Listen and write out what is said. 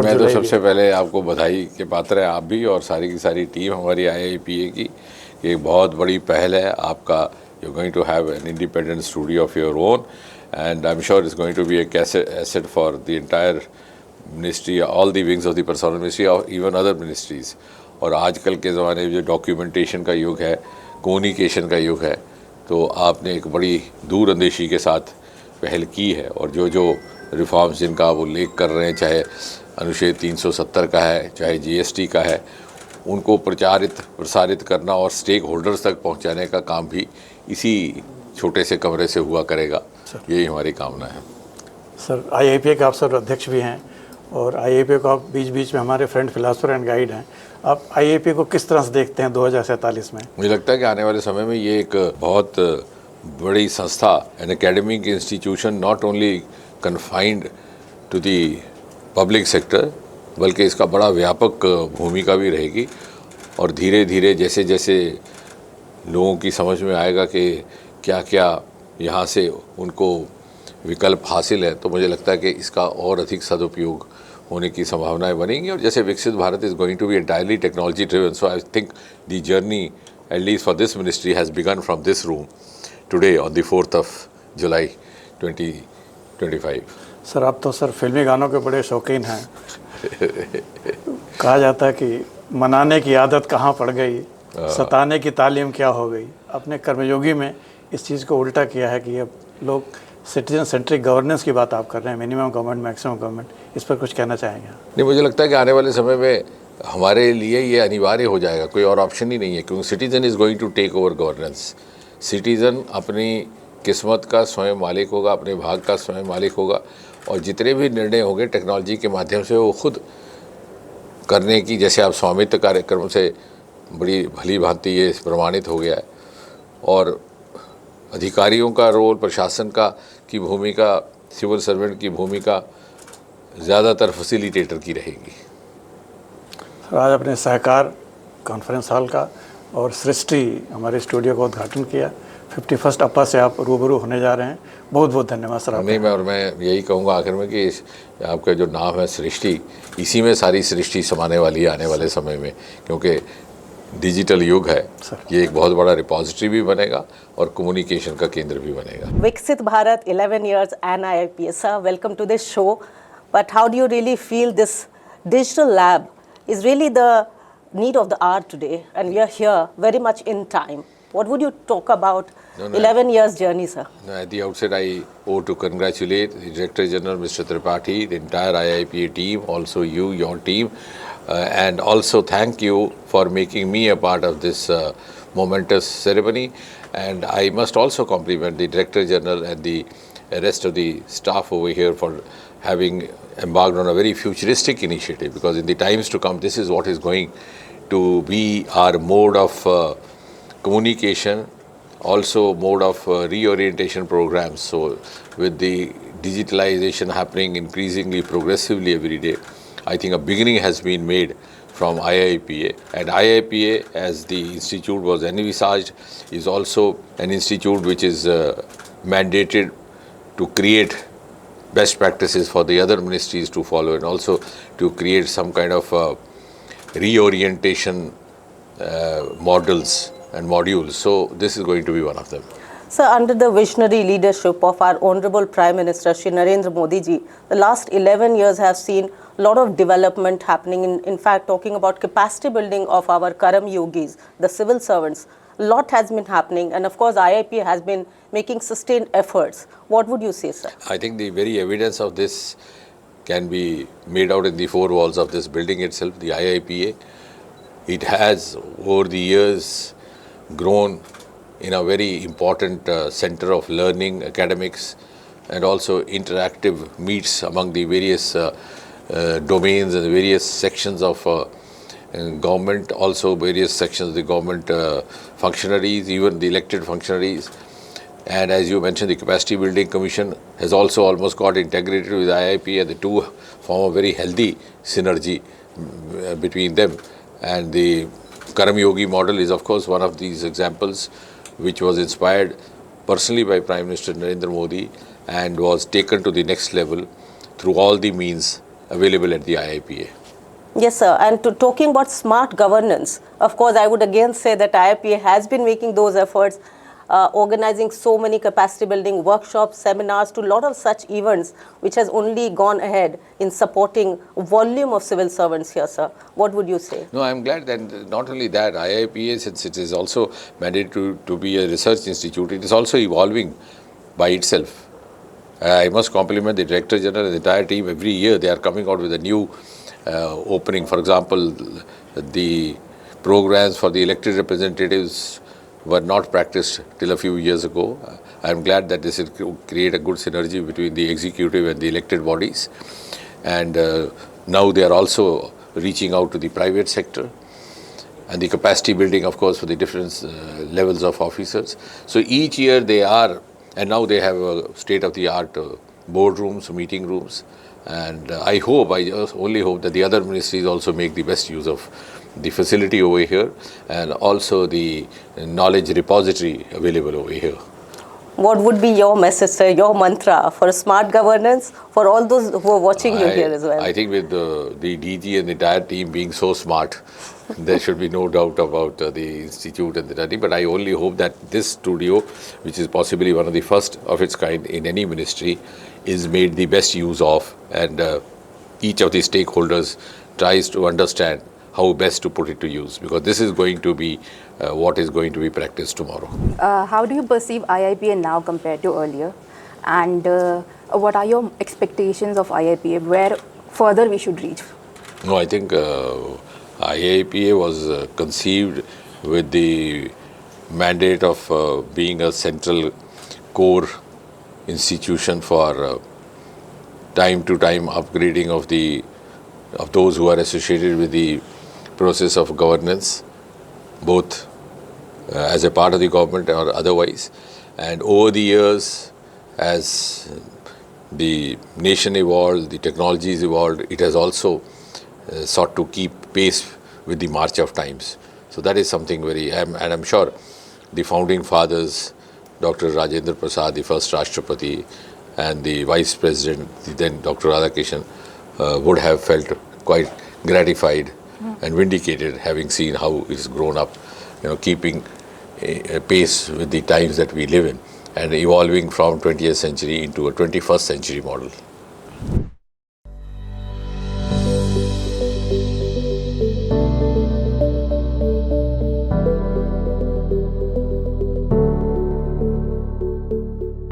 4 मैं तो जुलाई सबसे पहले आपको बधाई के पात्र है, आप भी और सारी की सारी टीम हमारी IIPA की। एक बहुत बड़ी पहल है आपका। You going to have an independent studio of your own and I am sure it's going to be asset for the entire ministry, all the wings of the personnel ministry और even other ministries. और आजकल के ज़माने में जो documentation का युग है, कम्युनिकेशन का युग है, तो आपने एक बड़ी दूरअंदेशी के साथ पहल की है। और जो जो रिफॉर्म्स जिनका आप उल्लेख कर रहे हैं, चाहे अनुच्छेद 370 का है, चाहे GST का है, उनको प्रसारित करना और स्टेक होल्डर्स तक पहुंचाने का काम भी इसी छोटे से कमरे से हुआ करेगा। यही हमारी कामना है। सर, IIPA के आप सर अध्यक्ष भी हैं और IIPA को आप बीच बीच में हमारे फ्रेंड फिलासफर एंड गाइड हैं। आप IIPA को किस तरह से देखते हैं 2047 में? मुझे लगता है कि आने वाले समय में ये एक बहुत बड़ी संस्था, an academic institution, not only confined to the public sector, बल्कि इसका बड़ा व्यापक भूमिका भी रहेगी। और धीरे धीरे जैसे जैसे लोगों की समझ में आएगा कि क्या क्या यहाँ से उनको विकल्प हासिल है, तो मुझे लगता है कि इसका और अधिक सदुपयोग होने की संभावनाएं बनेंगी। और जैसे Viksit Bharat is going to be entirely technology driven, so I think the journey at least for this ministry has begun from this room today on the 4th July 2025। Sir, आप तो सर फिल्मी गानों के बड़े शौकीन हैं। कहा जाता है कि मनाने की आदत कहाँ पड़ गई, सताने की तालीम क्या हो गई। अपने कर्मयोगी में इस चीज़ को उल्टा किया है कि अब लोग सिटीजन सेंट्रिक गवर्नेंस की बात आप कर रहे हैं, मिनिमम गवर्नमेंट, मैक्सिमम गवर्नमेंट। इस पर कुछ कहना चाहेंगे? नहीं, मुझे लगता है कि आने वाले समय में हमारे लिए ये अनिवार्य हो जाएगा, कोई और ऑप्शन ही नहीं है, क्योंकि citizen is going to take over governance. Citizen अपनी किस्मत का स्वयं मालिक होगा, अपने भाग का स्वयं मालिक होगा, और जितने भी निर्णय होंगे टेक्नोलॉजी के माध्यम से वो खुद करने की, जैसे आप स्वामित्व कार्यक्रम से बड़ी भली भांति ये प्रमाणित हो गया है। और अधिकारियों का रोल, प्रशासन की भूमिका, सिविल सर्वेंट की भूमिका ज़्यादातर फैसिलिटेटर की रहेगी। आज अपने सहकार कॉन्फ्रेंस हॉल का और सृष्टि हमारे स्टूडियो का उद्घाटन किया। 51st अप्पा से आप रूबरू होने जा रहे हैं। बहुत बहुत धन्यवाद सर। नहीं, मैं यही कहूँगा आखिर में कि आपका जो नाम है सृष्टि, इसी में सारी सृष्टि समाने वाली है आने वाले समय में, क्योंकि डिजिटल युग है। ये एक बहुत बड़ा रिपोजिटरी भी बनेगा और कम्युनिकेशन का केंद्र भी बनेगा। विकसित Bharat 11 years and IIPA. Sir, welcome to this show. But how do you really feel this digital lab is really the need of the hour today, and we are here very much in time? What would you talk about 11 years journey, sir? At the outset, I owe to congratulate the Director General, Mr. Tripathi, the entire IIPA team, also you, your team, and also thank you for making me a part of this momentous ceremony. And I must also compliment the Director General and the rest of the staff over here for having embarked on a very futuristic initiative, because in the times to come, this is what is going to be our mode of communication, also mode of reorientation programs. So with the digitalization happening increasingly progressively every day, I think a beginning has been made from IIPA. And IIPA, as the institute was envisaged, is also an institute which is mandated to create best practices for the other ministries to follow, and also to create some kind of reorientation models and modules. So this is going to be one of them. Sir, under the visionary leadership of our Honorable Prime Minister Shri Narendra Modi ji, the last 11 years have seen a lot of development happening. In fact, talking about capacity building of our Karam Yogis, the civil servants, a lot has been happening, and of course IIPA has been making sustained efforts. What would you say, sir? I think the very evidence of this can be made out in the four walls of this building itself, the IIPA. It has over the years grown in a very important center of learning, academics, and also interactive meets among the various domains and the various sections of government, also various sections of the government functionaries, even the elected functionaries. And as you mentioned, the Capacity Building Commission has also almost got integrated with IIPA, and the two form a very healthy synergy between them. And the Karam Yogi model is of course one of these examples, which was inspired personally by Prime Minister Narendra Modi and was taken to the next level through all the means available at the IIPA. Yes, sir. And talking about smart governance, of course, I would again say that IIPA has been making those efforts, organizing so many capacity building workshops, seminars, to a lot of such events, which has only gone ahead in supporting volume of civil servants here, sir. What would you say? No, I'm glad that not only that, IIPA, since it is also mandated to be a research institute, it is also evolving by itself. I must compliment the Director General and the entire team. Every year they are coming out with a new opening. For example, the programs for the elected representatives were not practiced till a few years ago. I'm glad that this will create a good synergy between the executive and the elected bodies. And now they are also reaching out to the private sector, and the capacity building, of course, for the different levels of officers. So each year they are, and now they have state-of-the-art boardrooms, meeting rooms. And I just only hope that the other ministries also make the best use of the facility over here, and also the knowledge repository available over here. What would be your message, sir, your mantra for smart governance for all those who are watching you here as well? I think with the DG and the entire team being so smart, there should be no doubt about the institute and the team. But I only hope that this studio, which is possibly one of the first of its kind in any ministry, is made the best use of, and each of the stakeholders tries to understand how best to put it to use, because this is going to be what is going to be practiced tomorrow. How do you perceive IIPA now compared to earlier? And what are your expectations of IIPA? Where further we should reach? No, I think IIPA was conceived with the mandate of being a central core institution for time-to-time upgrading of those who are associated with the process of governance, both as a part of the government or otherwise. And over the years, as the nation evolved, the technologies evolved, it has also sought to keep pace with the march of times. So that is something and I'm sure the founding fathers, Dr. Rajendra Prasad, the first Rashtrapati, and the Vice President, then Dr. Radhakishan, would have felt quite gratified and vindicated, having seen how it has grown up, keeping a pace with the times that we live in, and evolving from 20th century into a 21st century model.